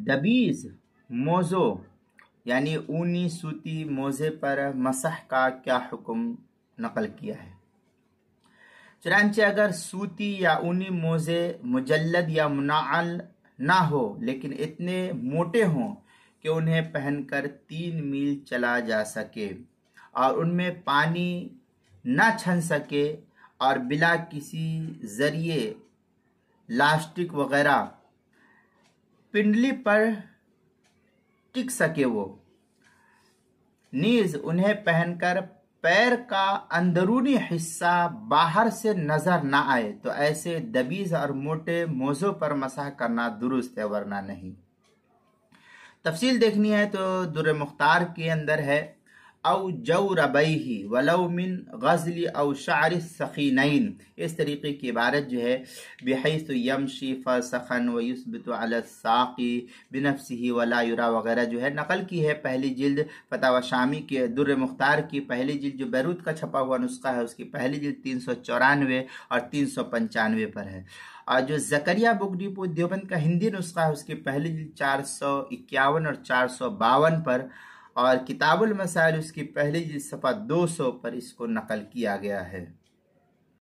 दबीज मोज़ो यानी ऊनी सूती मोज़े पर मसह का क्या हुक्म नकल किया है। चुनांचे अगर सूती या ऊनी मोज़े मुजल्लद या मुनाअल ना हो लेकिन इतने मोटे हों कि उन्हें पहनकर 3 मील चला जा सके और उनमें पानी ना छन सके और बिला किसी जरिए लास्टिक वगैरह पिंडली पर टिक सके, वो नीज उन्हें पहनकर पैर का अंदरूनी हिस्सा बाहर से नजर ना आए तो ऐसे दबीज और मोटे मोज़ों पर मसाह करना दुरुस्त है, वरना नहीं। तफसील देखनी है तो दुर्र मुख्तार के अंदर है औ जौरबैही वलौ मिन गज़ली औ शारि सखीनैन, इस तरीके की इबारत जो है बिहैसु यमशी फसखन व युस्बितु अला साक़ी बिनफ्सिही वला युरा वगैरह जो है नकल की है। पहली जिल्द फतावा शामी के दुर्र मुख्तार की पहली जिल्द जो बैरूत का छपा हुआ नुस्खा है उसकी पहली जिल्द 394 और 395 पर है। और जो जकरिया बुक डिपो देवबंद का हिंदी नुस्खा है उसकी पहली जिल्द 451 और 452 पर और किताबुल मसाइल उसकी पहली जिल्द सफ़ा 200 पर इसको नकल किया गया है।